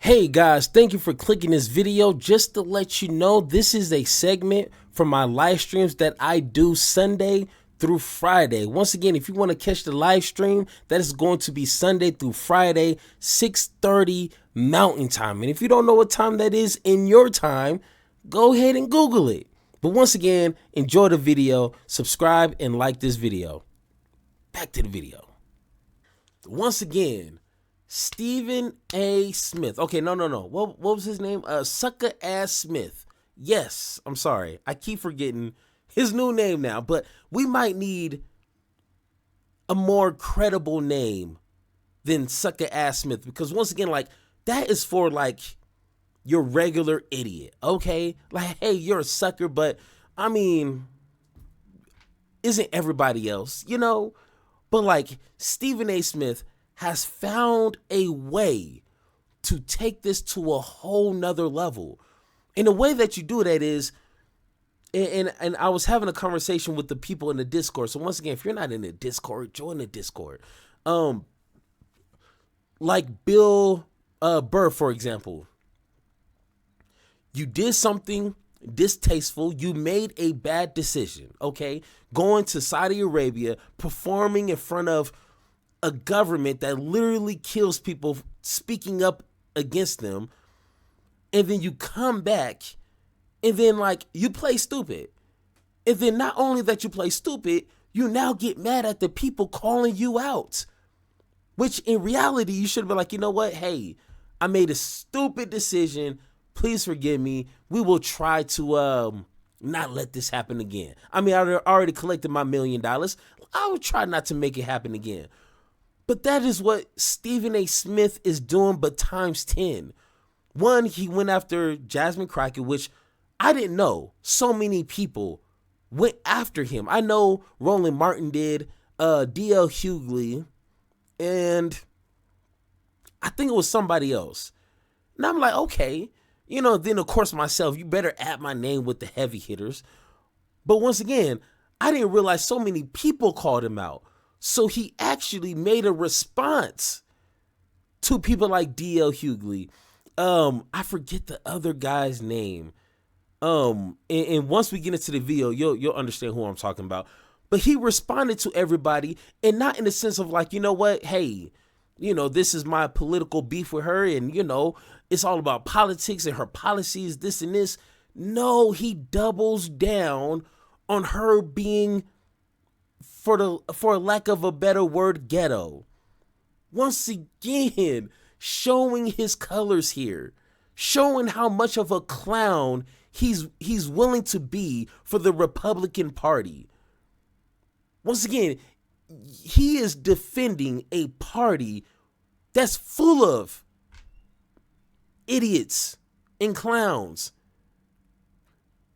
Hey guys, thank you for clicking this video. Just to let you know, this is a segment from my live streams that I do Sunday through Friday. Once again, if you want to catch the live stream, that is going to be Sunday through Friday, 6:30 Mountain Time. And if you don't know what time that is in your time, go ahead and Google it. But once again, enjoy the video, subscribe, and like this video. Back to the video. Once again, Stephen A. Smith. Okay, no. What was his name? Sucker Ass Smith. Yes, I'm sorry. I keep forgetting his new name now, but we might need a more credible name than Sucker Ass Smith, because once again, like, that is for like your regular idiot, okay? Like, hey, you're a sucker, but I mean, isn't everybody else, you know? But like, Stephen A. Smith has found a way to take this to a whole nother level. And the way that you do that is, and I was having a conversation with the people in the Discord. So once again, if you're not in the Discord, join the Discord. Like Bill Burr, for example. You did something distasteful. You made a bad decision, okay? Going to Saudi Arabia, performing in front of a government that literally kills people, speaking up against them, and then you come back and then like you play stupid. And then not only that you play stupid, you now get mad at the people calling you out, which in reality you should have been like, you know what? Hey, I made a stupid decision. Please forgive me. We will try to not let this happen again. I mean, I already collected my $1 million. I will try not to make it happen again. But that is what Stephen A. Smith is doing, but times 10. One, he went after Jasmine Crockett, which I didn't know so many people went after him. I know Roland Martin did, D.L. Hughley, and I think it was somebody else. And I'm like, okay, you know, then of course myself, you better add my name with the heavy hitters. But once again, I didn't realize so many people called him out. So he actually made a response to people like D.L. Hughley. I forget the other guy's name. And once we get into the video, you'll understand who I'm talking about. But he responded to everybody, and not in the sense of like, you know what? Hey, you know, this is my political beef with her, and you know, it's all about politics and her policies, this and this. No, he doubles down on her being, for lack of a better word, ghetto. Once again, showing his colors here, showing how much of a clown he's willing to be for the Republican Party. Once again, he is defending a party that's full of idiots and clowns.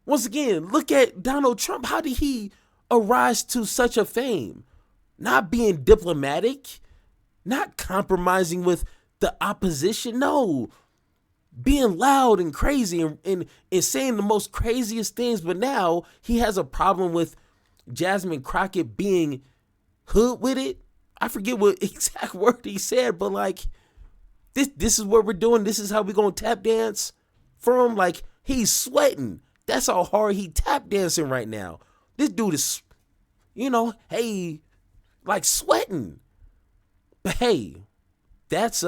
Once again, look at Donald Trump. How did he arise to such a fame? Not being diplomatic, not compromising with the opposition. No, being loud and crazy and saying the most craziest things. But now he has a problem with Jasmine Crockett being hood with it. I forget what exact word he said, but like, this is what we're doing. This is how we're going to tap dance for him. Like, he's sweating. That's how hard he tap dancing right now. This dude is, you know, hey, like sweating. But hey, that's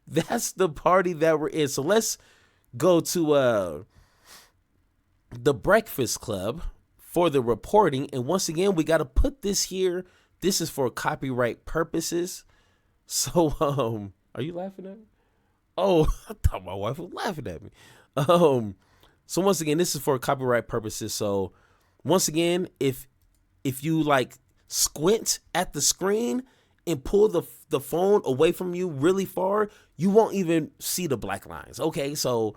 that's the party that we're in. So let's go to the Breakfast Club for the reporting. And once again, we got to put this here. This is for copyright purposes. So are you laughing at me? Oh, I thought my wife was laughing at me. So once again, this is for copyright purposes. So once again, if you like squint at the screen and pull the phone away from you really far, you won't even see the black lines. Okay, so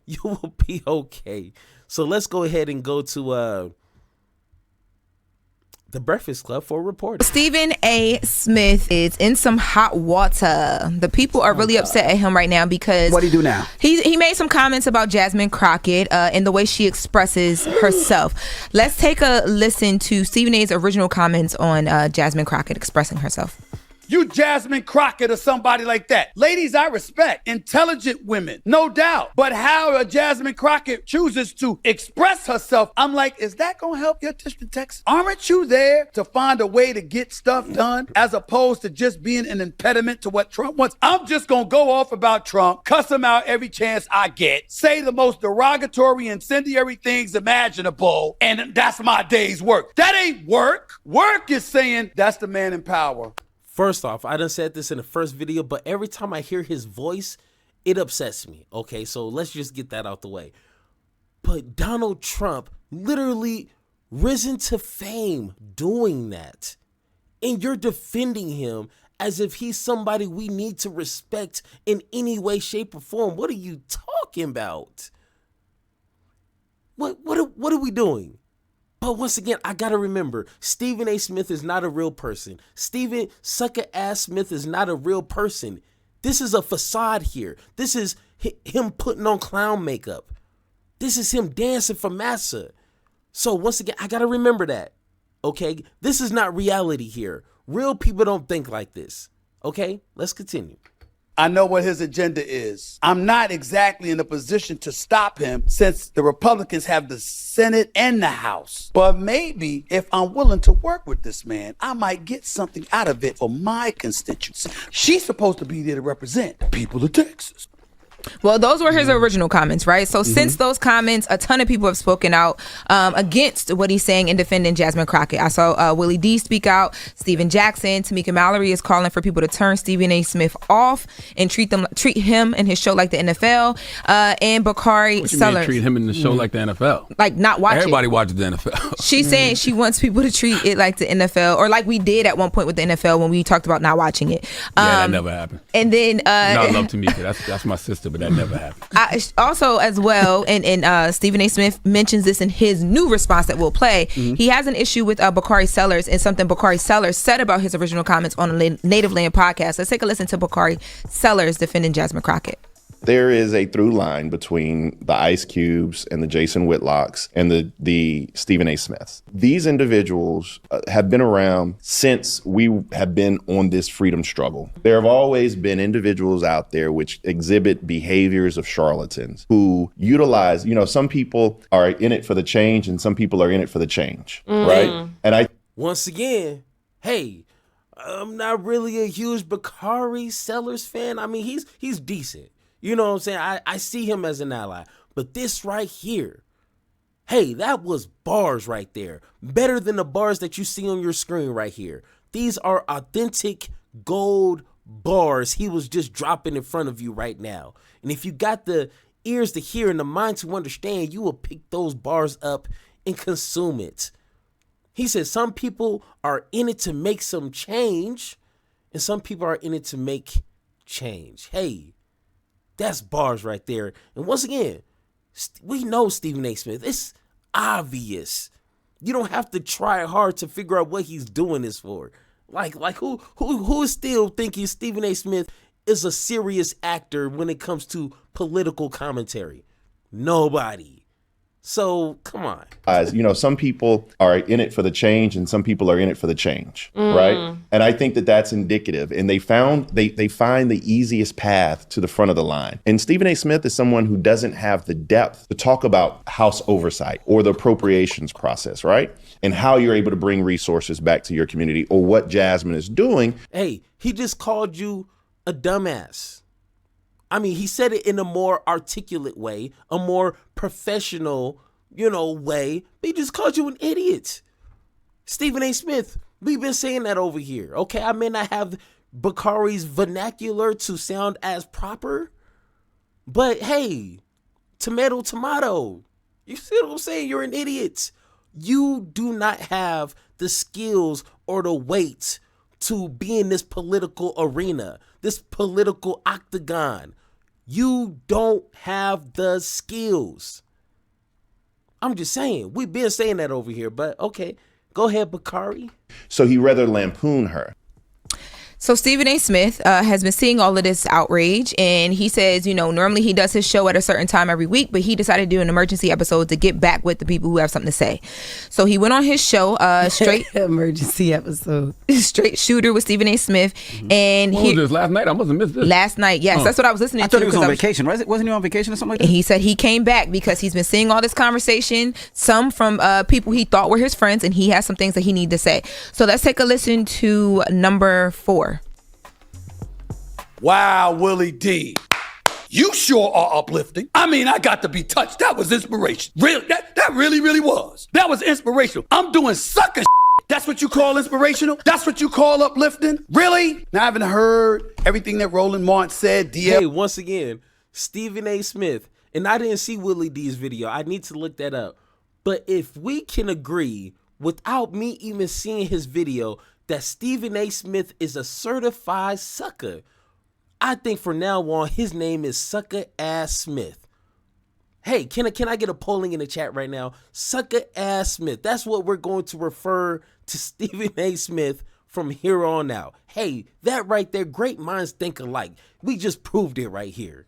you will be okay. So let's go ahead and go to the Breakfast Club for reporting. Stephen A. Smith is in some hot water. The people are really upset at him right now because what did he do now? He made some comments about Jasmine Crockett and the way she expresses herself. Let's take a listen to Stephen A.'s original comments on Jasmine Crockett expressing herself. You Jasmine Crockett or somebody like that. Ladies, I respect. Intelligent women, no doubt. But how a Jasmine Crockett chooses to express herself, I'm like, is that going to help your district Texas? Aren't you there to find a way to get stuff done as opposed to just being an impediment to what Trump wants? I'm just going to go off about Trump, cuss him out every chance I get, say the most derogatory, incendiary things imaginable, and that's my day's work. That ain't work. Work is saying that's the man in power. First off, I done said this in the first video, but every time I hear his voice, it upsets me. Okay, so let's just get that out the way. But Donald Trump literally risen to fame doing that. And you're defending him as if he's somebody we need to respect in any way, shape, or form. What are you talking about? What are we doing? But once again, I gotta remember, Stephen A. Smith is not a real person. Stephen Sucker Ass Smith is not a real person. This is a facade here. This is him putting on clown makeup. This is him dancing for massa. So once again, I gotta remember that. Okay? This is not reality here. Real people don't think like this. Okay? Let's continue. I know what his agenda is. I'm not exactly in a position to stop him since the Republicans have the Senate and the House. But maybe if I'm willing to work with this man, I might get something out of it for my constituency. She's supposed to be there to represent the people of Texas. Well, those were his original comments, right? So since those comments, a ton of people have spoken out against what he's saying and defending Jasmine Crockett. I saw Willie D speak out, Stephen Jackson, Tamika Mallory is calling for people to turn Stephen A. Smith off and treat him and his show like the NFL. And Bakari Sellers. Treat him in the show like the NFL? Like not watch Everybody watches the NFL. She's saying she wants people to treat it like the NFL, or like we did at one point with the NFL when we talked about not watching it. Yeah, that never happened. And then no, I love Tamika. That's my sister. But that never happened. Also, as well, and Stephen A. Smith mentions this in his new response that we'll play. He has an issue with Bakari Sellers and something Bakari Sellers said about his original comments on a Native Land podcast. Let's take a listen to Bakari Sellers defending Jasmine Crockett. There is a through line between the Ice Cubes and the Jason Whitlocks and the Stephen A. Smiths. These individuals have been around since we have been on this freedom struggle. There have always been individuals out there which exhibit behaviors of charlatans who utilize, some people are in it for the change and some people are in it for the change, right? And once again, hey, I'm not really a huge Bakari Sellers fan. I mean, he's decent. You know what I'm saying? I see him as an ally. But this right here, hey, that was bars right there. Better than the bars that you see on your screen right here. These are authentic gold bars he was just dropping in front of you right now. And if you got the ears to hear and the mind to understand, you will pick those bars up and consume it. He said some people are in it to make some change, and some people are in it to make change. Hey, that's bars right there. And once again, we know Stephen A. Smith. It's obvious. You don't have to try hard to figure out what he's doing this for. Like who is still thinking Stephen A. Smith is a serious actor when it comes to political commentary? Nobody. So come on. Some people are in it for the change and some people are in it for the change, right? And I think that that's indicative. And they find the easiest path to the front of the line. And Stephen A. Smith is someone who doesn't have the depth to talk about House oversight or the appropriations process, right? And how you're able to bring resources back to your community or what Jasmine is doing. He just called you a dumbass. I mean, he said it in a more articulate way, a more professional, way. But he just called you an idiot. Stephen A. Smith, we've been saying that over here. Okay, I may not have Bakari's vernacular to sound as proper, but hey, tomato, tomato. You see what I'm saying? You're an idiot. You do not have the skills or the weight to be in this political arena, this political octagon. You don't have the skills. I'm just saying. We've been saying that over here, but okay. Go ahead, Bakari. So he rather lampoon her. So Stephen A. Smith has been seeing all of this outrage, and he says, normally he does his show at a certain time every week, but he decided to do an emergency episode to get back with the people who have something to say. So he went on his show, straight emergency episode, Straight Shooter with Stephen A. Smith, and What was this last night? I must have missed this. Last night, yes, that's what I was listening to. I thought he was on vacation. Wasn't he on vacation or something like that? And he said he came back because he's been seeing all this conversation, some from people he thought were his friends, and he has some things that he needs to say. So let's take a listen to number 4. Wow, Willie D. You sure are uplifting. I mean, I got to be touched. That was inspiration. Really, that really, really was. That was inspirational. I'm doing sucker shit. That's what you call inspirational? That's what you call uplifting? Really? Now, I haven't heard everything that Roland Martin said. Hey, once again, Stephen A. Smith, and I didn't see Willie D's video. I need to look that up. But if we can agree, without me even seeing his video, that Stephen A. Smith is a certified sucker, I think from now on, his name is Sucker Ass Smith. Hey, can I get a polling in the chat right now? Sucker Ass Smith. That's what we're going to refer to Stephen A. Smith from here on out. Hey, that right there, great minds think alike. We just proved it right here.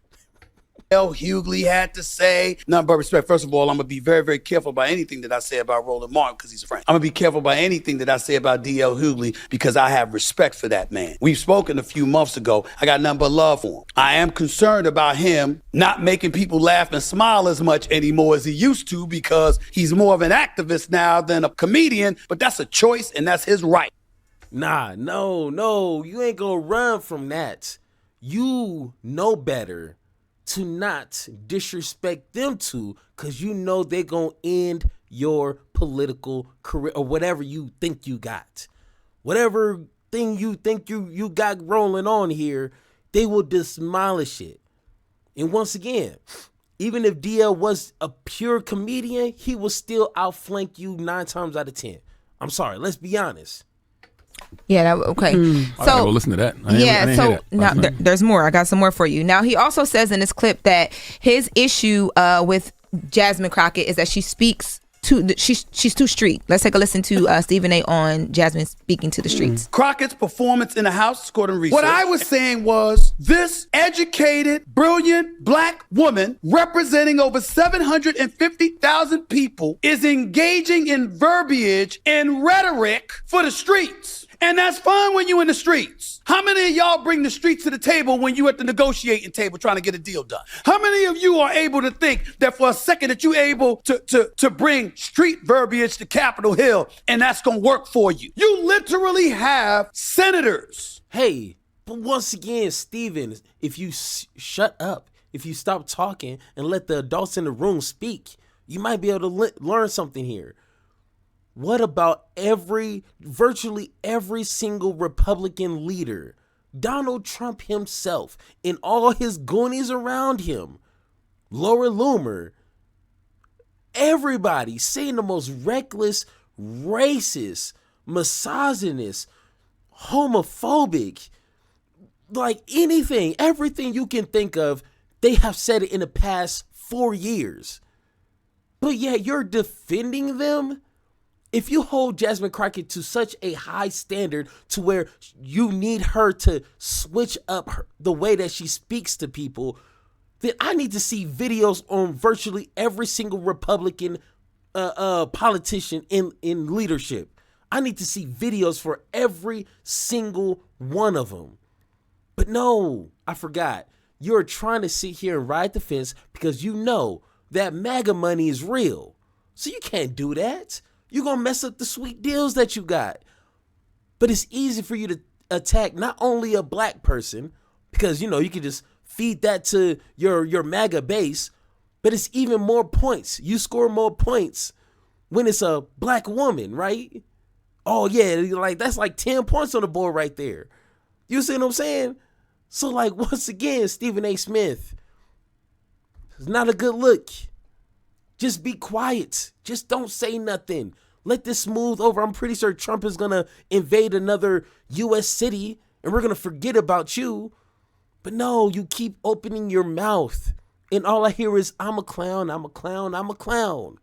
Hughley had to say. None but respect. First of all, I'm going to be very, very careful about anything that I say about Roland Martin because he's a friend. I'm going to be careful about anything that I say about D.L. Hughley because I have respect for that man. We've spoken a few months ago. I got nothing but love for him. I am concerned about him not making people laugh and smile as much anymore as he used to because he's more of an activist now than a comedian, but that's a choice and that's his right. Nah, no, you ain't going to run from that. You know better to not disrespect them too, because you know they're going to end your political career or whatever you think you got. Whatever thing you think you got rolling on here, they will demolish it. And once again, even if DL was a pure comedian, he will still outflank you 9 times out of 10. I'm sorry, let's be honest. Yeah, okay. I gotta go listen to that. I didn't hear that. Now there's more. I got some more for you. Now, he also says in this clip that his issue with Jasmine Crockett is that she's too street. Let's take a listen to Stephen A. on Jasmine speaking to the streets. Crockett's performance in the House, according to research. What I was saying was this educated, brilliant black woman representing over 750,000 people is engaging in verbiage and rhetoric for the streets. And that's fine when you in the streets. How many of y'all bring the streets to the table when you at the negotiating table trying to get a deal done? How many of you are able to think that for a second that you're able to bring street verbiage to Capitol Hill and that's going to work for you? You literally have senators. Hey, but once again, Stephen, if you shut up, if you stop talking and let the adults in the room speak, you might be able to learn something here. What about virtually every single Republican leader, Donald Trump himself, and all his goonies around him, Laura Loomer, everybody saying the most reckless, racist, misogynist, homophobic, like anything, everything you can think of, they have said it in the past 4 years. But yet you're defending them? If you hold Jasmine Crockett to such a high standard to where you need her to switch up the way that she speaks to people, then I need to see videos on virtually every single Republican politician in leadership. I need to see videos for every single one of them. But no, I forgot. You're trying to sit here and ride the fence because you know that MAGA money is real. So you can't do that. You're going to mess up the sweet deals that you got. But it's easy for you to attack not only a black person, because, you can just feed that to your MAGA base, but it's even more points. You score more points when it's a black woman, right? Oh, yeah, that's like 10 points on the board right there. You see what I'm saying? So, once again, Stephen A. Smith, it's not a good look. Just be quiet. Just don't say nothing. Let this smooth over. I'm pretty sure Trump is going to invade another U.S. city and we're going to forget about you. But no, you keep opening your mouth and all I hear is, I'm a clown, I'm a clown, I'm a clown.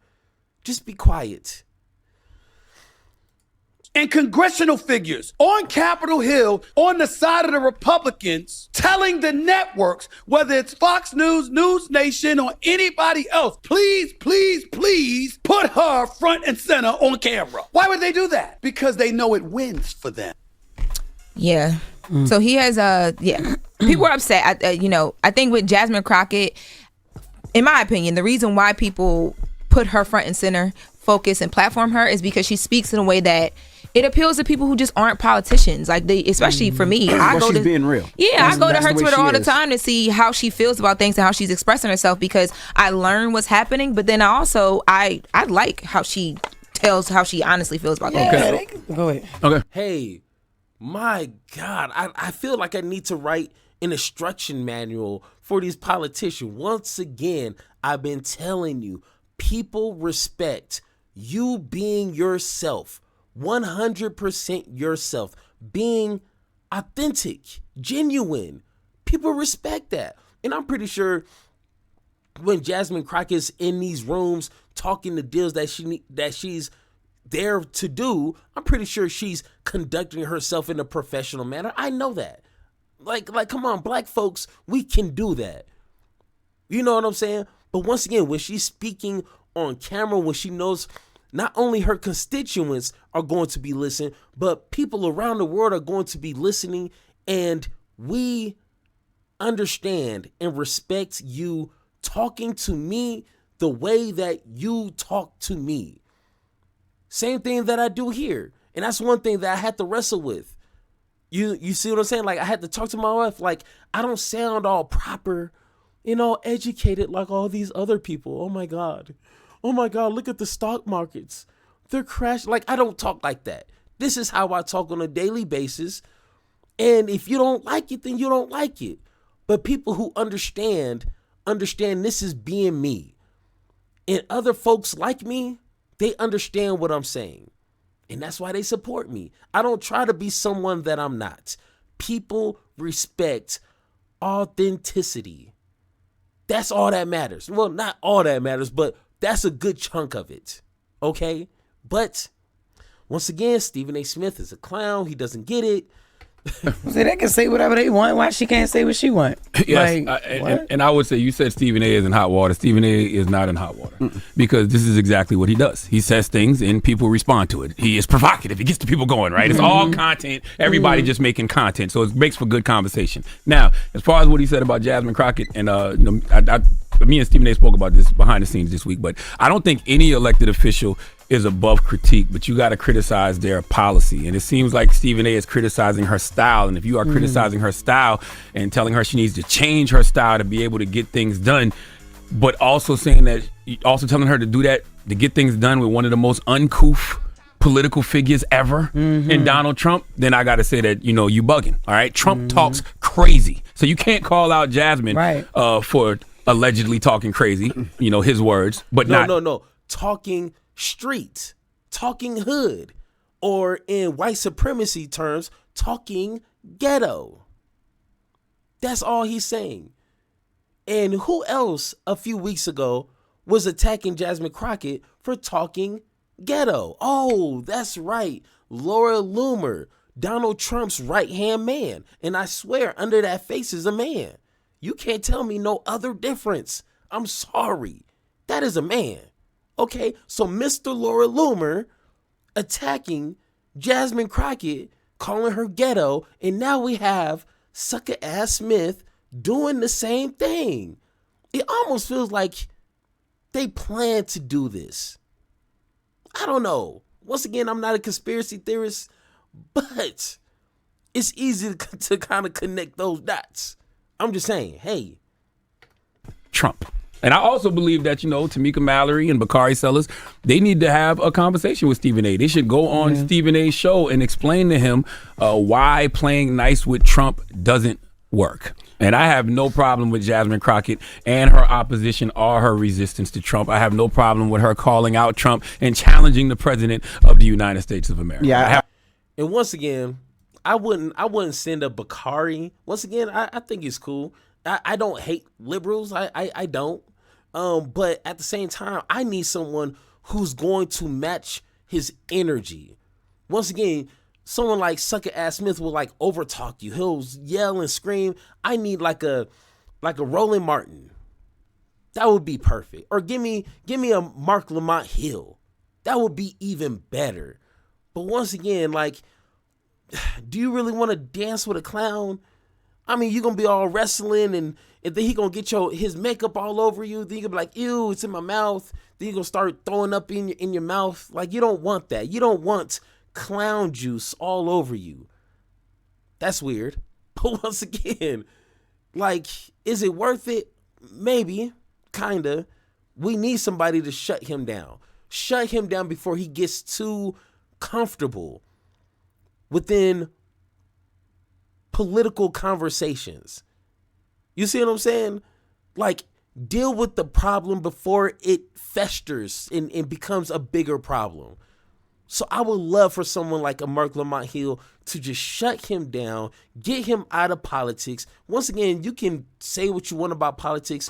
Just be quiet. and congressional figures on Capitol Hill on the side of the Republicans telling the networks, whether it's Fox News, News Nation, or anybody else, please, please, please put her front and center on camera. Why would they do that? Because they know it wins for them. Yeah. So he has people are upset. I think with Jasmine Crockett, in my opinion, the reason why people put her front and center, focus and platform her is because she speaks in a way that it appeals to people who just aren't politicians. Like especially for me, she's being real. Yeah, I go to her the way Twitter she all the is. time to see how she feels about things and how she's expressing herself, because I learn what's happening. But then I like how she tells how she honestly feels about things. Okay. Go ahead. Okay. Hey, my God, I feel like I need to write an instruction manual for these politicians. Once again, I've been telling you, people respect you being yourself, 100% yourself, being authentic, genuine. People respect that. And I'm pretty sure when Jasmine Crockett's in these rooms talking the deals that she's there to do, I'm pretty sure she's conducting herself in a professional manner. I know that. Like, come on, black folks, we can do that. You know what I'm saying? But once again, when she's speaking on camera, when she knows not only her constituents are going to be listening, but people around the world are going to be listening, and we understand and respect you talking to me the way that you talk to me. Same thing that I do here. And that's one thing that I had to wrestle with. You see what I'm saying? Like, I had to talk to my wife. Like, I don't sound all proper and all educated like all these other people. Oh my God, look at the stock markets. They're crashing. Like, I don't talk like that. This is how I talk on a daily basis. And if you don't like it, then you don't like it. But people who understand this is being me. And other folks like me, they understand what I'm saying. And that's why they support me. I don't try to be someone that I'm not. People respect authenticity. That's all that matters. Well, not all that matters, but that's a good chunk of it. Okay? But once again, Stephen A. Smith is a clown. He doesn't get it. See, they can say whatever they want. Why she can't say what she want? Yes, Like, and I would say, you said Stephen A. is in hot water. Stephen A. is not in hot water because this is exactly what he does. He says things and people respond to it. He is provocative. He gets the people going, right? It's all content. Everybody just making content, so it makes for good conversation. Now, as far as what he said about Jasmine Crockett, and me and Stephen A. spoke about this behind the scenes this week, but I don't think any elected official is above critique, but you got to criticize their policy. And it seems like Stephen A. is criticizing her style. And if you are criticizing her style and telling her she needs to change her style to be able to get things done, but also telling her to do that, to get things done with one of the most uncouth political figures ever in Donald Trump, then I got to say that, you bugging. All right. Trump talks crazy. So you can't call out Jasmine for allegedly talking crazy, his words, but No. Talking street, talking hood, or in white supremacy terms, talking ghetto. That's all he's saying. And who else a few weeks ago was attacking Jasmine Crockett for talking ghetto? Oh, that's right. Laura Loomer, Donald Trump's right-hand man. And I swear, under that face is a man. You can't tell me no other difference. I'm sorry. That is a man. Okay, so Mr. Laura Loomer attacking Jasmine Crockett, calling her ghetto, and now we have sucker ass Smith doing the same thing. It almost feels like they plan to do this. I don't know. Once again, I'm not a conspiracy theorist, but it's easy to kind of connect those dots. I'm just saying, hey. Trump. And I also believe that, Tamika Mallory and Bakari Sellers, they need to have a conversation with Stephen A. They should go on Stephen A's show and explain to him why playing nice with Trump doesn't work. And I have no problem with Jasmine Crockett and her opposition or her resistance to Trump. I have no problem with her calling out Trump and challenging the president of the United States of America. Yeah. And once again, I wouldn't send a Bakari. Once again, I think it's cool. I don't hate liberals. I don't. But at the same time, I need someone who's going to match his energy. Once again, someone like Sucker Ass Smith will like overtalk you. He'll yell and scream. I need like a Roland Martin. That would be perfect. Or give me a Mark Lamont Hill. That would be even better. But once again, like, do you really want to dance with a clown? I mean, you're going to be all wrestling and then he going to get his makeup all over you. Then you're going to be like, ew, it's in my mouth. Then you're going to start throwing up in your mouth. Like, you don't want that. You don't want clown juice all over you. That's weird. But once again, like, is it worth it? Maybe. Kinda. We need somebody to shut him down. Shut him down before he gets too comfortable within political conversations. You see what I'm saying? Like, deal with the problem before it festers and becomes a bigger problem. So I would love for someone like a Mark Lamont Hill to just shut him down, get him out of politics. Once again, you can say what you want about politics.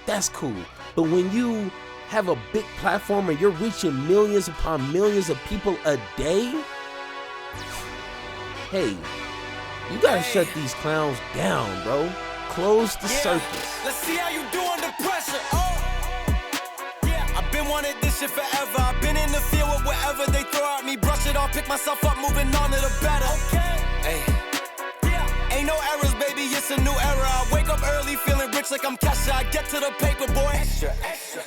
That's cool. But when you have a big platform and you're reaching millions upon millions of people a day, hey, you gotta shut these clowns down, bro. Close the circus. Let's see how you do under pressure. I've been wanting this shit forever. I've been in the field with whatever they throw at me. Brush it off, pick myself up, moving on to the better. Hey. Ain't no errors, baby, it's a new era. I wake up early, feeling rich like I'm Kesha. I get to the paper, boy. Extra, extra.